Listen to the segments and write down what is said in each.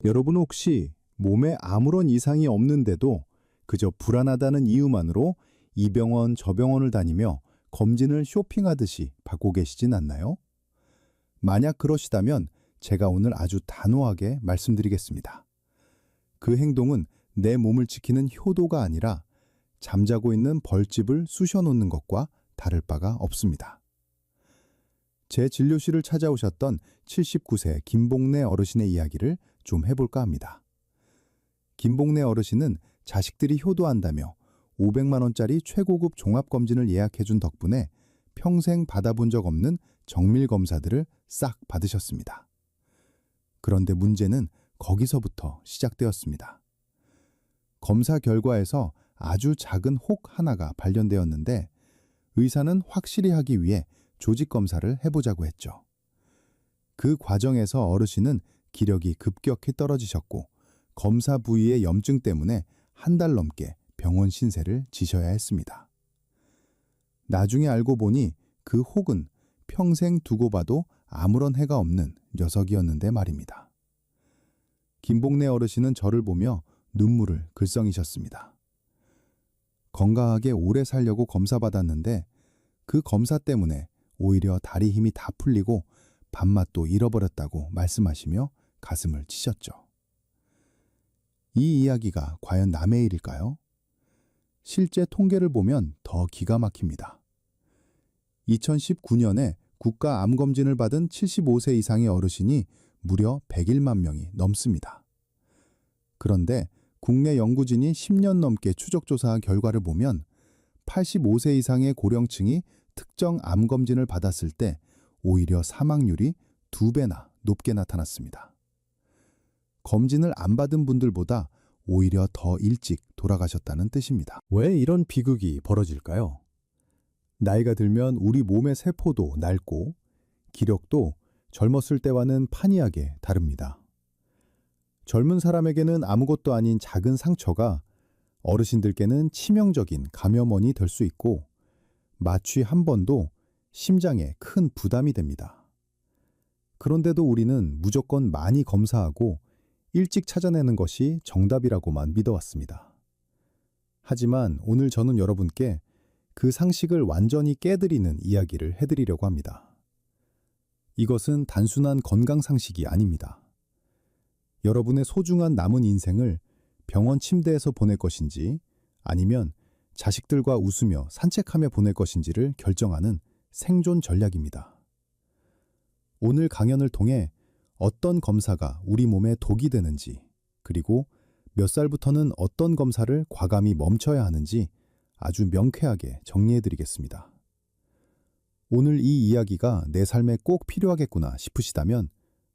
여러분 혹시 몸에 아무런 이상이 없는데도 그저 불안하다는 이유만으로 이 병원 저 병원을 다니며 검진을 쇼핑하듯이 받고 계시진 않나요? 만약 그러시다면 제가 오늘 아주 단호하게 말씀드리겠습니다. 그 행동은 내 몸을 지키는 효도가 아니라 잠자고 있는 벌집을 쑤셔놓는 것과 다를 바가 없습니다. 제 진료실을 찾아오셨던 79세 김봉래 어르신의 이야기를 좀 해볼까 합니다. 김봉래 어르신은 자식들이 효도한다며 500만 원짜리 최고급 종합검진을 예약해준 덕분에 평생 받아본 적 없는 정밀 검사들을 싹 받으셨습니다. 그런데 문제는 거기서부터 시작되었습니다. 검사 결과에서 아주 작은 혹 하나가 발견되었는데 의사는 확실히 하기 위해 조직 검사를 해보자고 했죠. 그 과정에서 어르신은 기력이 급격히 떨어지셨고 검사 부위의 염증 때문에 한 달 넘게 병원 신세를 지셔야 했습니다. 나중에 알고 보니 그 혹은 평생 두고 봐도 아무런 해가 없는 녀석이었는데 말입니다. 김봉래 어르신은 저를 보며 눈물을 글썽이셨습니다. 건강하게 오래 살려고 검사받았는데 그 검사 때문에 오히려 다리 힘이 다 풀리고 밥맛도 잃어버렸다고 말씀하시며 가슴을 치셨죠. 이 이야기가 과연 남의 일일까요? 실제 통계를 보면 더 기가 막힙니다. 2019년에 국가 암검진을 받은 75세 이상의 어르신이 무려 101만 명이 넘습니다. 그런데 국내 연구진이 10년 넘게 추적조사한 결과를 보면 85세 이상의 고령층이 특정 암검진을 받았을 때 오히려 사망률이 2배나 높게 나타났습니다. 검진을 안 받은 분들보다 오히려 더 일찍 돌아가셨다는 뜻입니다. 왜 이런 비극이 벌어질까요? 나이가 들면 우리 몸의 세포도 낡고 기력도 젊었을 때와는 판이하게 다릅니다. 젊은 사람에게는 아무것도 아닌 작은 상처가 어르신들께는 치명적인 감염원이 될 수 있고 마취 한 번도 심장에 큰 부담이 됩니다. 그런데도 우리는 무조건 많이 검사하고 일찍 찾아내는 것이 정답이라고만 믿어왔습니다. 하지만 오늘 저는 여러분께 그 상식을 완전히 깨드리는 이야기를 해드리려고 합니다. 이것은 단순한 건강 상식이 아닙니다. 여러분의 소중한 남은 인생을 병원 침대에서 보낼 것인지 아니면 자식들과 웃으며 산책하며 보낼 것인지를 결정하는 생존 전략입니다. 오늘 강연을 통해 어떤 검사가 우리 몸에 독이 되는지, 그리고 몇 살부터는 어떤 검사를 과감히 멈춰야 하는지 아주 명쾌하게 정리해드리겠습니다. 오늘 이 이야기가 내 삶에 꼭 필요하겠구나 싶으시다면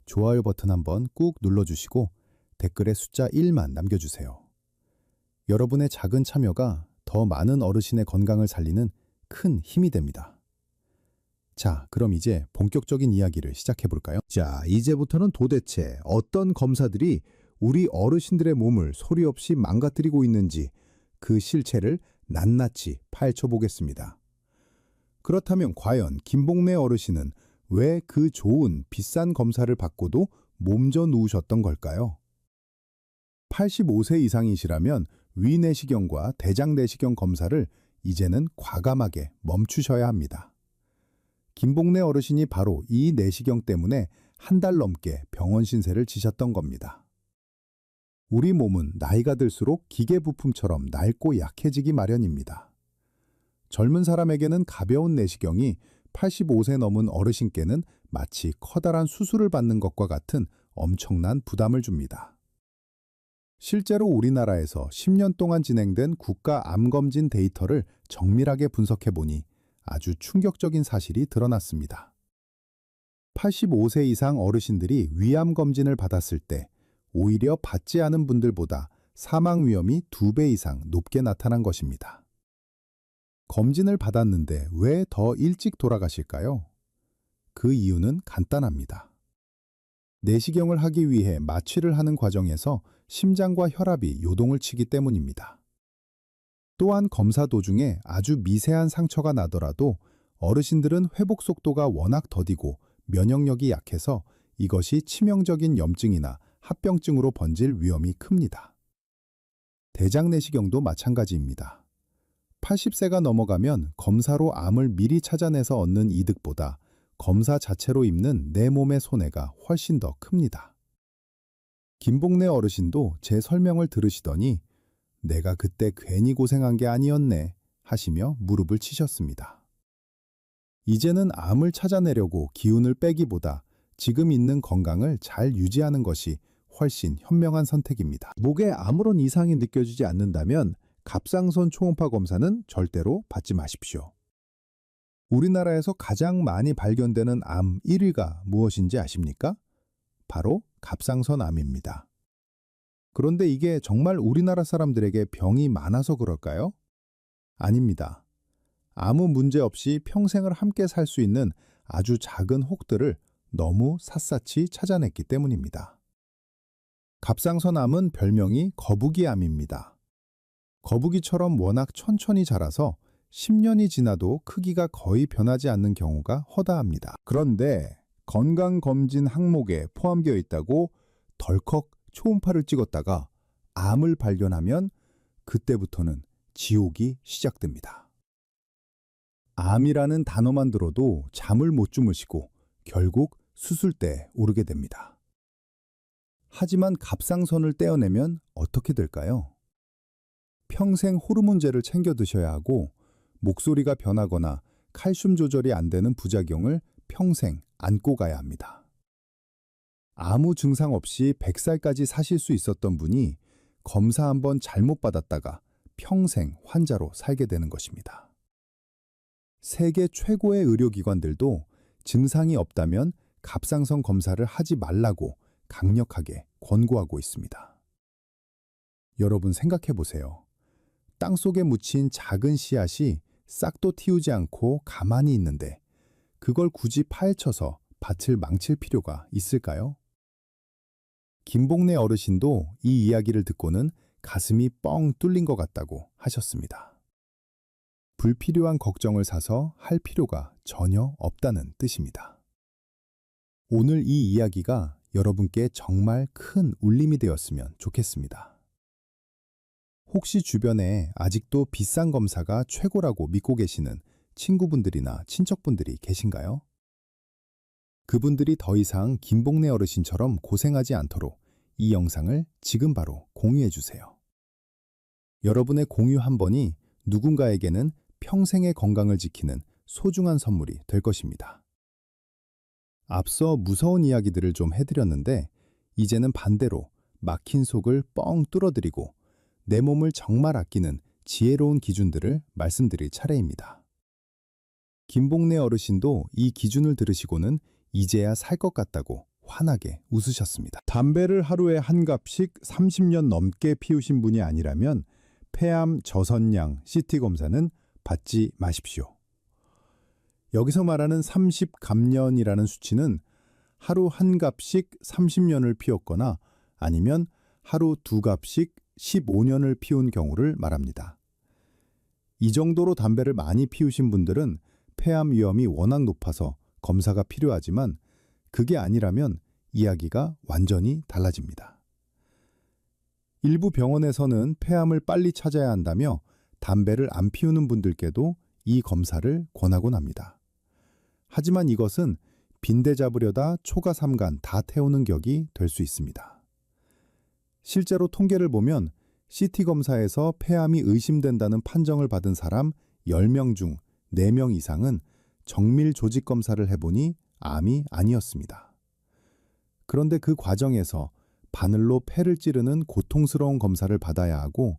좋아요 버튼 한번 꾹 눌러주시고 댓글에 숫자 1만 남겨주세요. 여러분의 작은 참여가 더 많은 어르신의 건강을 살리는 큰 힘이 됩니다. 자, 그럼 이제 본격적인 이야기를 시작해볼까요? 자, 이제부터는 도대체 어떤 검사들이 우리 어르신들의 몸을 소리 없이 망가뜨리고 있는지 그 실체를 낱낱이 파헤쳐보겠습니다. 그렇다면 과연 김봉래 어르신은 왜 그 좋은 비싼 검사를 받고도 몸져 누우셨던 걸까요? 85세 이상이시라면 위내시경과 대장내시경 검사를 이제는 과감하게 멈추셔야 합니다. 김봉래 어르신이 바로 이 내시경 때문에 한 달 넘게 병원 신세를 지셨던 겁니다. 우리 몸은 나이가 들수록 기계 부품처럼 낡고 약해지기 마련입니다. 젊은 사람에게는 가벼운 내시경이 85세 넘은 어르신께는 마치 커다란 수술을 받는 것과 같은 엄청난 부담을 줍니다. 실제로 우리나라에서 10년 동안 진행된 국가 암검진 데이터를 정밀하게 분석해보니 아주 충격적인 사실이 드러났습니다. 85세 이상 어르신들이 위암 검진을 받았을 때 오히려 받지 않은 분들보다 사망 위험이 2배 이상 높게 나타난 것입니다. 검진을 받았는데 왜 더 일찍 돌아가실까요? 그 이유는 간단합니다. 내시경을 하기 위해 마취를 하는 과정에서 심장과 혈압이 요동을 치기 때문입니다. 또한 검사 도중에 아주 미세한 상처가 나더라도 어르신들은 회복 속도가 워낙 더디고 면역력이 약해서 이것이 치명적인 염증이나 합병증으로 번질 위험이 큽니다. 대장내시경도 마찬가지입니다. 80세가 넘어가면 검사로 암을 미리 찾아내서 얻는 이득보다 검사 자체로 입는 내 몸의 손해가 훨씬 더 큽니다. 김복래 어르신도 제 설명을 들으시더니 내가 그때 괜히 고생한 게 아니었네 하시며 무릎을 치셨습니다. 이제는 암을 찾아내려고 기운을 빼기보다 지금 있는 건강을 잘 유지하는 것이 훨씬 현명한 선택입니다. 목에 아무런 이상이 느껴지지 않는다면 갑상선 초음파 검사는 절대로 받지 마십시오. 우리나라에서 가장 많이 발견되는 암 1위가 무엇인지 아십니까? 바로 갑상선암입니다. 그런데 이게 정말 우리나라 사람들에게 병이 많아서 그럴까요? 아닙니다. 아무 문제 없이 평생을 함께 살 수 있는 아주 작은 혹들을 너무 샅샅이 찾아냈기 때문입니다. 갑상선암은 별명이 거북이암입니다. 거북이처럼 워낙 천천히 자라서 10년이 지나도 크기가 거의 변하지 않는 경우가 허다합니다. 그런데 건강검진 항목에 포함되어 있다고 덜컥 초음파를 찍었다가 암을 발견하면 그때부터는 지옥이 시작됩니다. 암이라는 단어만 들어도 잠을 못 주무시고 결국 수술대에 오르게 됩니다. 하지만 갑상선을 떼어내면 어떻게 될까요? 평생 호르몬제를 챙겨 드셔야 하고 목소리가 변하거나 칼슘 조절이 안 되는 부작용을 평생 안고 가야 합니다. 아무 증상 없이 100살까지 사실 수 있었던 분이 검사 한번 잘못 받았다가 평생 환자로 살게 되는 것입니다. 세계 최고의 의료기관들도 증상이 없다면 갑상선 검사를 하지 말라고 강력하게 권고하고 있습니다. 여러분 생각해 보세요. 땅속에 묻힌 작은 씨앗이 싹도 틔우지 않고 가만히 있는데 그걸 굳이 파헤쳐서 밭을 망칠 필요가 있을까요? 김복래 어르신도 이 이야기를 듣고는 가슴이 뻥 뚫린 것 같다고 하셨습니다. 불필요한 걱정을 사서 할 필요가 전혀 없다는 뜻입니다. 오늘 이 이야기가 여러분께 정말 큰 울림이 되었으면 좋겠습니다. 혹시 주변에 아직도 비싼 검사가 최고라고 믿고 계시는 친구분들이나 친척분들이 계신가요? 그분들이 더 이상 김복래 어르신처럼 고생하지 않도록 이 영상을 지금 바로 공유해 주세요. 여러분의 공유 한 번이 누군가에게는 평생의 건강을 지키는 소중한 선물이 될 것입니다. 앞서 무서운 이야기들을 좀 해드렸는데 이제는 반대로 막힌 속을 뻥 뚫어드리고 내 몸을 정말 아끼는 지혜로운 기준들을 말씀드릴 차례입니다. 김복래 어르신도 이 기준을 들으시고는 이제야 살 것 같다고 환하게 웃으셨습니다. 담배를 하루에 한 갑씩 30년 넘게 피우신 분이 아니라면 폐암 저선량 CT 검사는 받지 마십시오. 여기서 말하는 30갑년이라는 수치는 하루 한 갑씩 30년을 피웠거나 아니면 하루 두 갑씩 15년을 피운 경우를 말합니다. 이 정도로 담배를 많이 피우신 분들은 폐암 위험이 워낙 높아서 검사가 필요하지만 그게 아니라면 이야기가 완전히 달라집니다. 일부 병원에서는 폐암을 빨리 찾아야 한다며 담배를 안 피우는 분들께도 이 검사를 권하곤 합니다. 하지만 이것은 빈대 잡으려다 초가 삼간 다 태우는 격이 될 수 있습니다. 실제로 통계를 보면 CT 검사에서 폐암이 의심된다는 판정을 받은 사람 10명 중 4명 이상은 정밀 조직 검사를 해보니 암이 아니었습니다. 그런데 그 과정에서 바늘로 폐를 찌르는 고통스러운 검사를 받아야 하고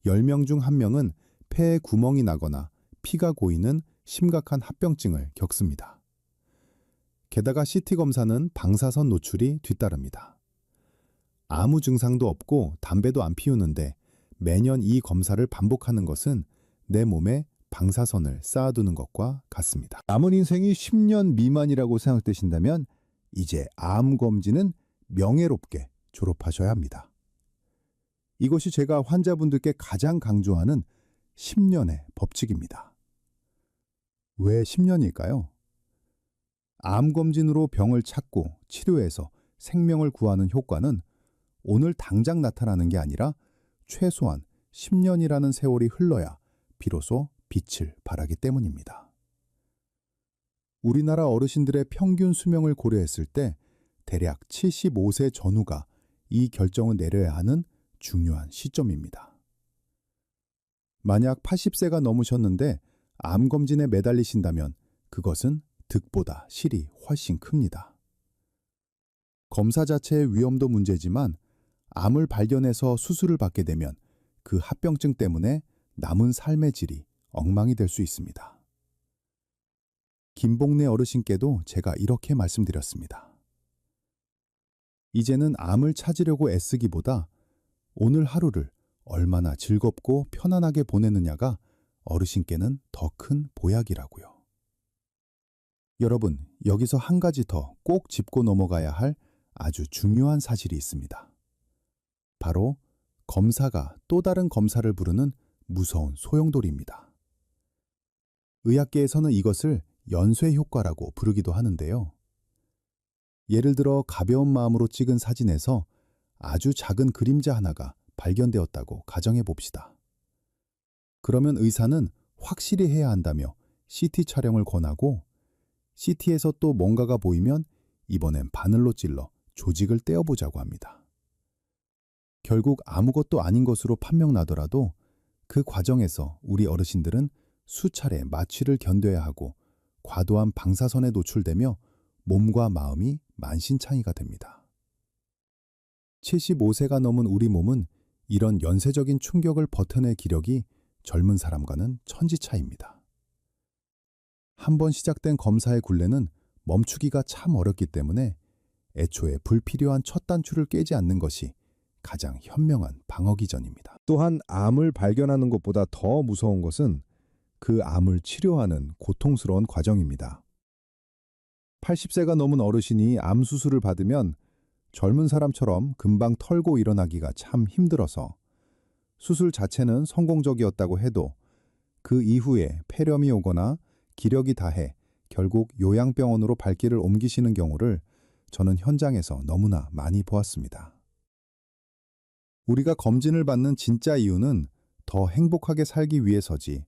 10명 중 1명은 폐에 구멍이 나거나 피가 고이는 심각한 합병증을 겪습니다. 게다가 CT 검사는 방사선 노출이 뒤따릅니다. 아무 증상도 없고 담배도 안 피우는데 매년 이 검사를 반복하는 것은 내 몸에 방사선을 쌓아두는 것과 같습니다. 남은 인생이 10년 미만이라고 생각되신다면 이제 암 검진은 명예롭게 졸업하셔야 합니다. 이것이 제가 환자분들께 가장 강조하는 10년의 법칙입니다. 왜 10년일까요? 암 검진으로 병을 찾고 치료해서 생명을 구하는 효과는 오늘 당장 나타나는 게 아니라 최소한 10년이라는 세월이 흘러야 비로소 빛을 발하기 때문입니다. 우리나라 어르신들의 평균 수명을 고려했을 때 대략 75세 전후가 이 결정을 내려야 하는 중요한 시점입니다. 만약 80세가 넘으셨는데 암검진에 매달리신다면 그것은 득보다 실이 훨씬 큽니다. 검사 자체의 위험도 문제지만 암을 발견해서 수술을 받게 되면 그 합병증 때문에 남은 삶의 질이 엉망이 될 수 있습니다. 김복래 어르신께도 제가 이렇게 말씀드렸습니다. 이제는 암을 찾으려고 애쓰기보다 오늘 하루를 얼마나 즐겁고 편안하게 보내느냐가 어르신께는 더 큰 보약이라고요. 여러분, 여기서 한 가지 더 꼭 짚고 넘어가야 할 아주 중요한 사실이 있습니다. 바로 검사가 또 다른 검사를 부르는 무서운 소용돌이입니다. 의학계에서는 이것을 연쇄 효과라고 부르기도 하는데요. 예를 들어 가벼운 마음으로 찍은 사진에서 아주 작은 그림자 하나가 발견되었다고 가정해 봅시다. 그러면 의사는 확실히 해야 한다며 CT 촬영을 권하고 CT에서 또 뭔가가 보이면 이번엔 바늘로 찔러 조직을 떼어보자고 합니다. 결국 아무것도 아닌 것으로 판명나더라도 그 과정에서 우리 어르신들은 수차례 마취를 견뎌야 하고 과도한 방사선에 노출되며 몸과 마음이 만신창이가 됩니다. 75세가 넘은 우리 몸은 이런 연쇄적인 충격을 버텨낼 기력이 젊은 사람과는 천지차이입니다. 한번 시작된 검사의 굴레는 멈추기가 참 어렵기 때문에 애초에 불필요한 첫 단추를 깨지 않는 것이 가장 현명한 방어기전입니다. 또한 암을 발견하는 것보다 더 무서운 것은 그 암을 치료하는 고통스러운 과정입니다. 80세가 넘은 어르신이 암 수술을 받으면 젊은 사람처럼 금방 털고 일어나기가 참 힘들어서 수술 자체는 성공적이었다고 해도 그 이후에 폐렴이 오거나 기력이 다해 결국 요양병원으로 발길을 옮기시는 경우를 저는 현장에서 너무나 많이 보았습니다. 우리가 검진을 받는 진짜 이유는 더 행복하게 살기 위해서지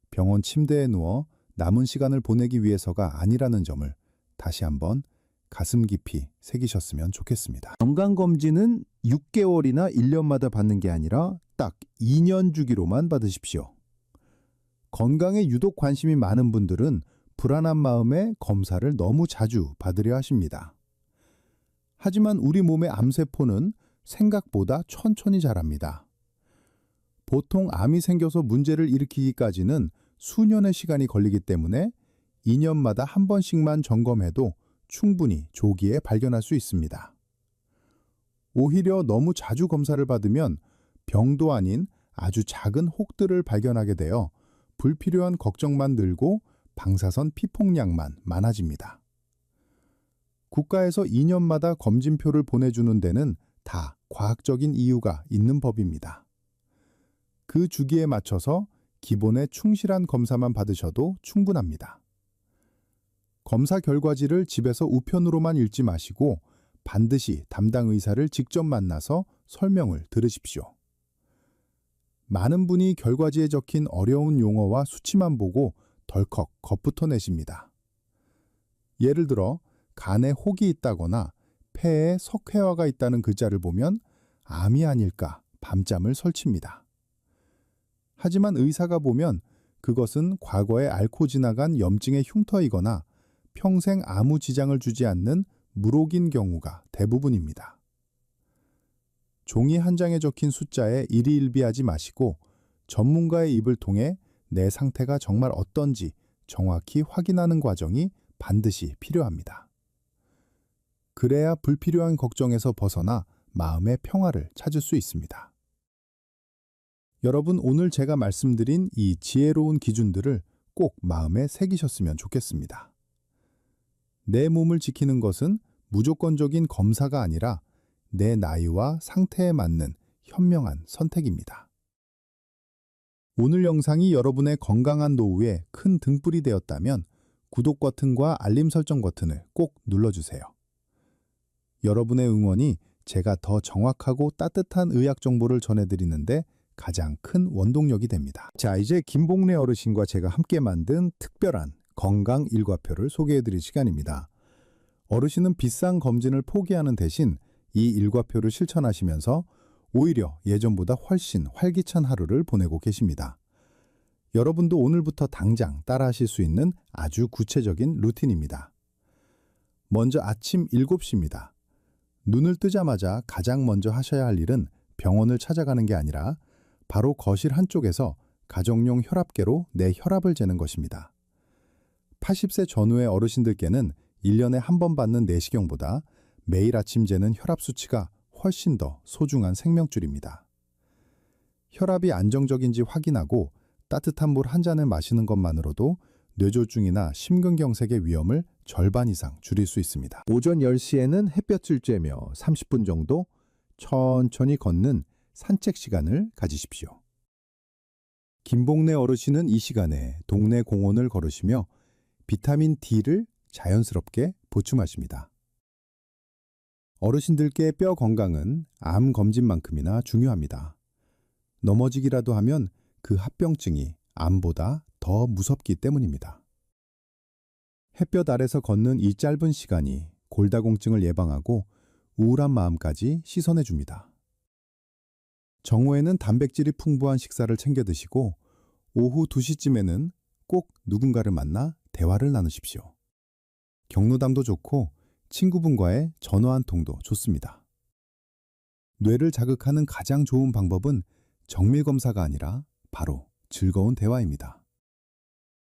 병원 침대에 누워 남은 시간을 보내기 위해서가 아니라는 점을 다시 한번 가슴 깊이 새기셨으면 좋겠습니다. 건강검진은 6개월이나 1년마다 받는 게 아니라 딱 2년 주기로만 받으십시오. 건강에 유독 관심이 많은 분들은 불안한 마음에 검사를 너무 자주 받으려 하십니다. 하지만 우리 몸의 암세포는 생각보다 천천히 자랍니다. 보통 암이 생겨서 문제를 일으키기까지는 수년의 시간이 걸리기 때문에 2년마다 한 번씩만 점검해도 충분히 조기에 발견할 수 있습니다. 오히려 너무 자주 검사를 받으면 병도 아닌 아주 작은 혹들을 발견하게 되어 불필요한 걱정만 늘고 방사선 피폭량만 많아집니다. 국가에서 2년마다 검진표를 보내주는 데는 다 과학적인 이유가 있는 법입니다. 그 주기에 맞춰서 기본에 충실한 검사만 받으셔도 충분합니다. 검사 결과지를 집에서 우편으로만 읽지 마시고 반드시 담당 의사를 직접 만나서 설명을 들으십시오. 많은 분이 결과지에 적힌 어려운 용어와 수치만 보고 덜컥 겁부터 내십니다. 예를 들어 간에 혹이 있다거나 폐에 석회화가 있다는 글자를 보면 암이 아닐까 밤잠을 설칩니다. 하지만 의사가 보면 그것은 과거에 앓고 지나간 염증의 흉터이거나 평생 아무 지장을 주지 않는 물혹인 경우가 대부분입니다. 종이 한 장에 적힌 숫자에 일희일비하지 마시고 전문가의 입을 통해 내 상태가 정말 어떤지 정확히 확인하는 과정이 반드시 필요합니다. 그래야 불필요한 걱정에서 벗어나 마음의 평화를 찾을 수 있습니다. 여러분, 오늘 제가 말씀드린 이 지혜로운 기준들을 꼭 마음에 새기셨으면 좋겠습니다. 내 몸을 지키는 것은 무조건적인 검사가 아니라 내 나이와 상태에 맞는 현명한 선택입니다. 오늘 영상이 여러분의 건강한 노후에 큰 등불이 되었다면 구독 버튼과 알림 설정 버튼을 꼭 눌러주세요. 여러분의 응원이 제가 더 정확하고 따뜻한 의학 정보를 전해드리는데 가장 큰 원동력이 됩니다. 자, 이제 김봉래 어르신과 제가 함께 만든 특별한 건강 일과표를 소개해드릴 시간입니다. 어르신은 비싼 검진을 포기하는 대신 이 일과표를 실천하시면서 오히려 예전보다 훨씬 활기찬 하루를 보내고 계십니다. 여러분도 오늘부터 당장 따라하실 수 있는 아주 구체적인 루틴입니다. 먼저 아침 7시입니다. 눈을 뜨자마자 가장 먼저 하셔야 할 일은 병원을 찾아가는 게 아니라 바로 거실 한쪽에서 가정용 혈압계로 내 혈압을 재는 것입니다. 80세 전후의 어르신들께는 1년에 한 번 받는 내시경보다 매일 아침 재는 혈압 수치가 훨씬 더 소중한 생명줄입니다. 혈압이 안정적인지 확인하고 따뜻한 물 한 잔을 마시는 것만으로도 뇌졸중이나 심근경색의 위험을 절반 이상 줄일 수 있습니다. 오전 10시에는 햇볕을 쬐며 30분 정도 천천히 걷는 산책 시간을 가지십시오. 김봉래 어르신은 이 시간에 동네 공원을 걸으시며 비타민 D를 자연스럽게 보충하십니다. 어르신들께 뼈 건강은 암 검진만큼이나 중요합니다. 넘어지기라도 하면 그 합병증이 암보다 더 무섭기 때문입니다. 햇볕 아래서 걷는 이 짧은 시간이 골다공증을 예방하고 우울한 마음까지 씻어내줍니다. 정오에는 단백질이 풍부한 식사를 챙겨 드시고 오후 2시쯤에는 꼭 누군가를 만나 대화를 나누십시오. 경로담도 좋고 친구분과의 전화 한 통도 좋습니다. 뇌를 자극하는 가장 좋은 방법은 정밀검사가 아니라 바로 즐거운 대화입니다.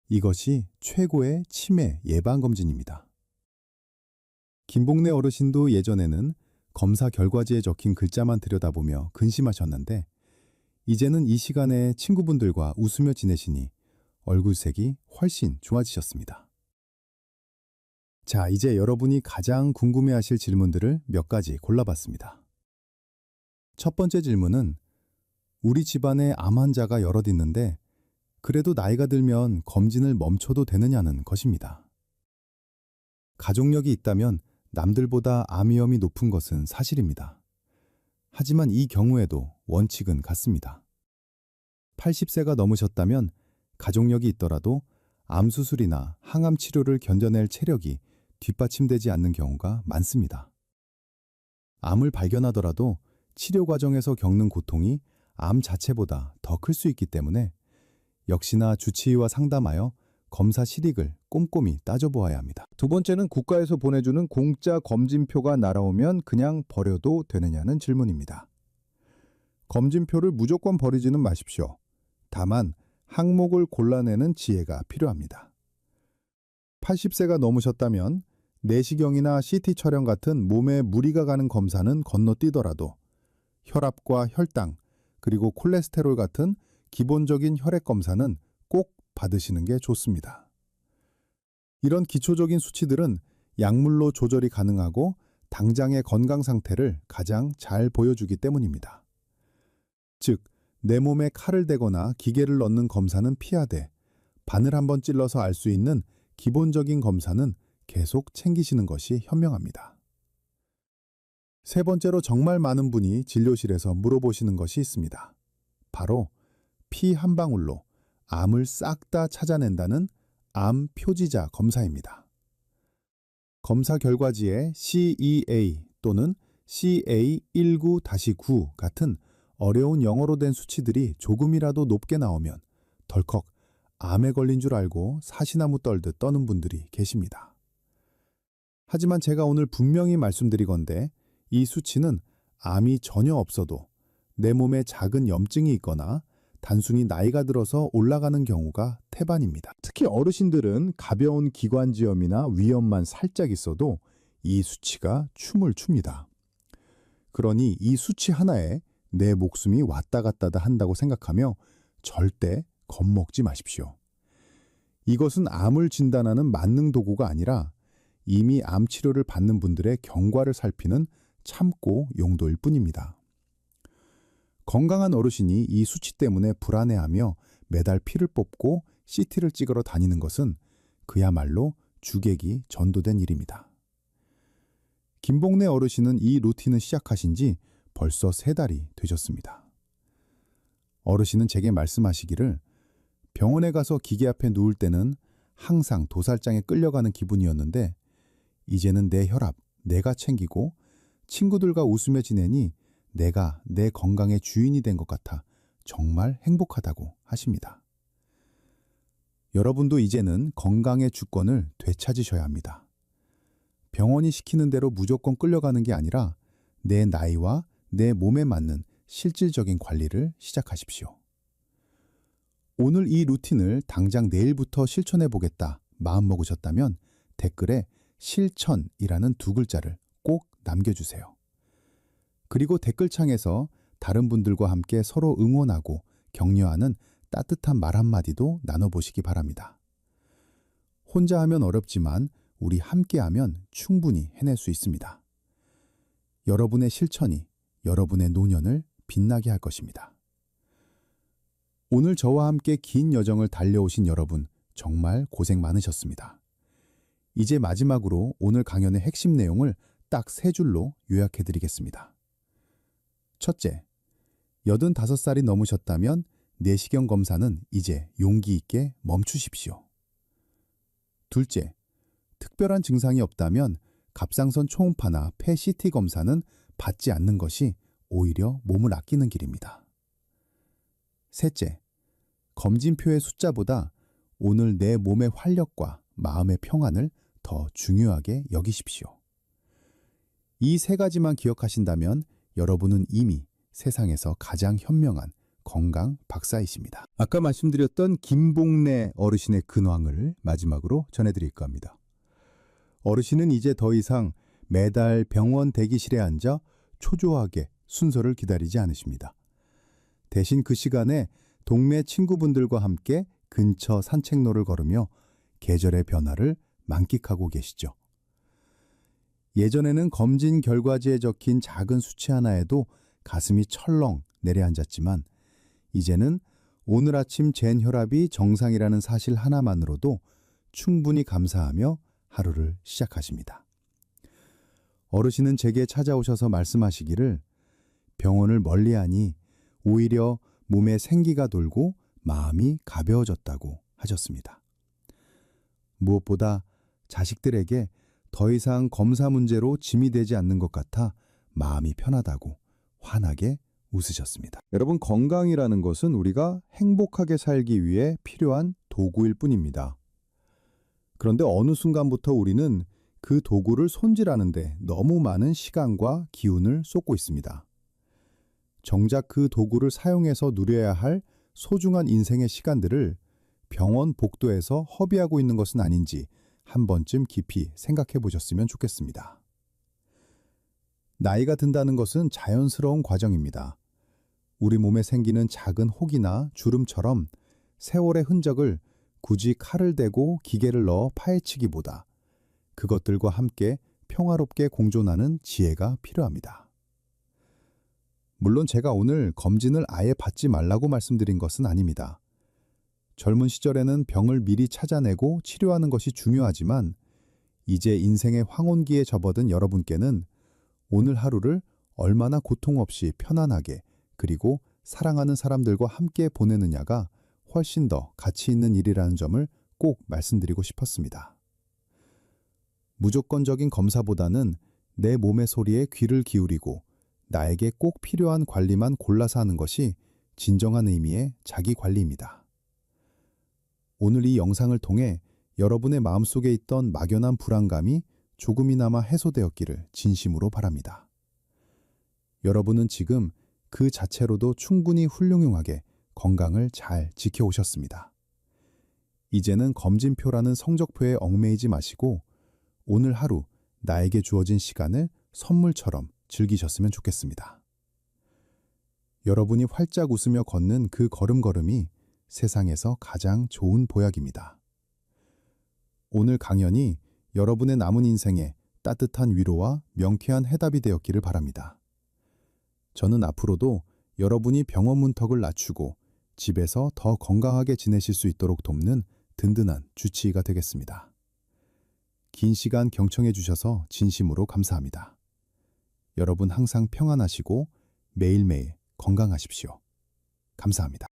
이것이 최고의 치매 예방검진입니다. 김봉래 어르신도 예전에는 검사 결과지에 적힌 글자만 들여다보며 근심하셨는데 이제는 이 시간에 친구분들과 웃으며 지내시니 얼굴색이 훨씬 좋아지셨습니다. 자, 이제 여러분이 가장 궁금해하실 질문들을 몇 가지 골라봤습니다. 첫 번째 질문은 우리 집안에 암 환자가 여럿 있는데 그래도 나이가 들면 검진을 멈춰도 되느냐는 것입니다. 가족력이 있다면 남들보다 암 위험이 높은 것은 사실입니다. 하지만 이 경우에도 원칙은 같습니다. 80세가 넘으셨다면 가족력이 있더라도 암 수술이나 항암 치료를 견뎌낼 체력이 뒷받침되지 않는 경우가 많습니다. 암을 발견하더라도 치료 과정에서 겪는 고통이 암 자체보다 더 클 수 있기 때문에 역시나 주치의와 상담하여 검사 실익을 꼼꼼히 따져보아야 합니다. 두 번째는 국가에서 보내주는 공짜 검진표가 날아오면 그냥 버려도 되느냐는 질문입니다. 검진표를 무조건 버리지는 마십시오. 다만 항목을 골라내는 지혜가 필요합니다. 80세가 넘으셨다면 내시경이나 CT 촬영 같은 몸에 무리가 가는 검사는 건너뛰더라도 혈압과 혈당, 그리고 콜레스테롤 같은 기본적인 혈액 검사는 꼭 받으시는 게 좋습니다. 이런 기초적인 수치들은 약물로 조절이 가능하고 당장의 건강 상태를 가장 잘 보여주기 때문입니다. 즉, 내 몸에 칼을 대거나 기계를 넣는 검사는 피하되 바늘 한번 찔러서 알 수 있는 기본적인 검사는 계속 챙기시는 것이 현명합니다. 세 번째로 정말 많은 분이 진료실에서 물어보시는 것이 있습니다. 바로 피 한 방울로 암을 싹 다 찾아낸다는 암 표지자 검사입니다. 검사 결과지에 CEA 또는 CA19-9 같은 어려운 영어로 된 수치들이 조금이라도 높게 나오면 덜컥 암에 걸린 줄 알고 사시나무 떨듯 떠는 분들이 계십니다. 하지만 제가 오늘 분명히 말씀드리건대 이 수치는 암이 전혀 없어도 내 몸에 작은 염증이 있거나 단순히 나이가 들어서 올라가는 경우가 태반입니다. 특히 어르신들은 가벼운 기관지염이나 위염만 살짝 있어도 이 수치가 춤을 춥니다. 그러니 이 수치 하나에 내 목숨이 왔다 갔다 한다고 생각하며 절대 겁먹지 마십시오. 이것은 암을 진단하는 만능 도구가 아니라 이미 암 치료를 받는 분들의 경과를 살피는 참고 용도일 뿐입니다. 건강한 어르신이 이 수치 때문에 불안해하며 매달 피를 뽑고 CT를 찍으러 다니는 것은 그야말로 주객이 전도된 일입니다. 김복래 어르신은 이 루틴을 시작하신 지 벌써 3달이 되셨습니다. 어르신은 제게 말씀하시기를 병원에 가서 기계 앞에 누울 때는 항상 도살장에 끌려가는 기분이었는데 이제는 내 혈압 내가 챙기고 친구들과 웃으며 지내니 내가 내 건강의 주인이 된 것 같아 정말 행복하다고 하십니다. 여러분도 이제는 건강의 주권을 되찾으셔야 합니다. 병원이 시키는 대로 무조건 끌려가는 게 아니라 내 나이와 내 몸에 맞는 실질적인 관리를 시작하십시오. 오늘 이 루틴을 당장 내일부터 실천해 보겠다 마음먹으셨다면 댓글에 실천이라는 2글자를 꼭 남겨주세요. 그리고 댓글창에서 다른 분들과 함께 서로 응원하고 격려하는 따뜻한 말 한마디도 나눠보시기 바랍니다. 혼자 하면 어렵지만 우리 함께하면 충분히 해낼 수 있습니다. 여러분의 실천이 여러분의 노년을 빛나게 할 것입니다. 오늘 저와 함께 긴 여정을 달려오신 여러분 정말 고생 많으셨습니다. 이제 마지막으로 오늘 강연의 핵심 내용을 딱 3줄로 요약해드리겠습니다. 첫째, 85살이 넘으셨다면 내시경 검사는 이제 용기 있게 멈추십시오. 둘째, 특별한 증상이 없다면 갑상선 초음파나 폐 CT 검사는 받지 않는 것이 오히려 몸을 아끼는 길입니다. 셋째, 검진표의 숫자보다 오늘 내 몸의 활력과 마음의 평안을 더 중요하게 여기십시오. 이 3가지만 기억하신다면 여러분은 이미 세상에서 가장 현명한 건강 박사이십니다. 아까 말씀드렸던 김복래 어르신의 근황을 마지막으로 전해드릴까 합니다. 어르신은 이제 더 이상 매달 병원 대기실에 앉아 초조하게 순서를 기다리지 않으십니다. 대신 그 시간에 동네 친구분들과 함께 근처 산책로를 걸으며 계절의 변화를 만끽하고 계시죠. 예전에는 검진 결과지에 적힌 작은 수치 하나에도 가슴이 철렁 내려앉았지만 이제는 오늘 아침 잰 혈압이 정상이라는 사실 하나만으로도 충분히 감사하며 하루를 시작하십니다. 어르신은 제게 찾아오셔서 말씀하시기를 병원을 멀리하니 오히려 몸에 생기가 돌고 마음이 가벼워졌다고 하셨습니다. 무엇보다 자식들에게 더 이상 검사 문제로 짐이 되지 않는 것 같아 마음이 편하다고 환하게 웃으셨습니다. 여러분, 건강이라는 것은 우리가 행복하게 살기 위해 필요한 도구일 뿐입니다. 그런데 어느 순간부터 우리는 그 도구를 손질하는데 너무 많은 시간과 기운을 쏟고 있습니다. 정작 그 도구를 사용해서 누려야 할 소중한 인생의 시간들을 병원 복도에서 허비하고 있는 것은 아닌지 한 번쯤 깊이 생각해 보셨으면 좋겠습니다. 나이가 든다는 것은 자연스러운 과정입니다. 우리 몸에 생기는 작은 혹이나 주름처럼 세월의 흔적을 굳이 칼을 대고 기계를 넣어 파헤치기보다 그것들과 함께 평화롭게 공존하는 지혜가 필요합니다. 물론 제가 오늘 검진을 아예 받지 말라고 말씀드린 것은 아닙니다. 젊은 시절에는 병을 미리 찾아내고 치료하는 것이 중요하지만 이제 인생의 황혼기에 접어든 여러분께는 오늘 하루를 얼마나 고통 없이 편안하게 그리고 사랑하는 사람들과 함께 보내느냐가 훨씬 더 가치 있는 일이라는 점을 꼭 말씀드리고 싶었습니다. 무조건적인 검사보다는 내 몸의 소리에 귀를 기울이고 나에게 꼭 필요한 관리만 골라서 하는 것이 진정한 의미의 자기 관리입니다. 오늘 이 영상을 통해 여러분의 마음속에 있던 막연한 불안감이 조금이나마 해소되었기를 진심으로 바랍니다. 여러분은 지금 그 자체로도 충분히 훌륭하게 건강을 잘 지켜오셨습니다. 이제는 검진표라는 성적표에 얽매이지 마시고 오늘 하루 나에게 주어진 시간을 선물처럼 즐기셨으면 좋겠습니다. 여러분이 활짝 웃으며 걷는 그 걸음걸음이 세상에서 가장 좋은 보약입니다. 오늘 강연이 여러분의 남은 인생에 따뜻한 위로와 명쾌한 해답이 되었기를 바랍니다. 저는 앞으로도 여러분이 병원 문턱을 낮추고 집에서 더 건강하게 지내실 수 있도록 돕는 든든한 주치의가 되겠습니다. 긴 시간 경청해 주셔서 진심으로 감사합니다. 여러분 항상 평안하시고 매일매일 건강하십시오. 감사합니다.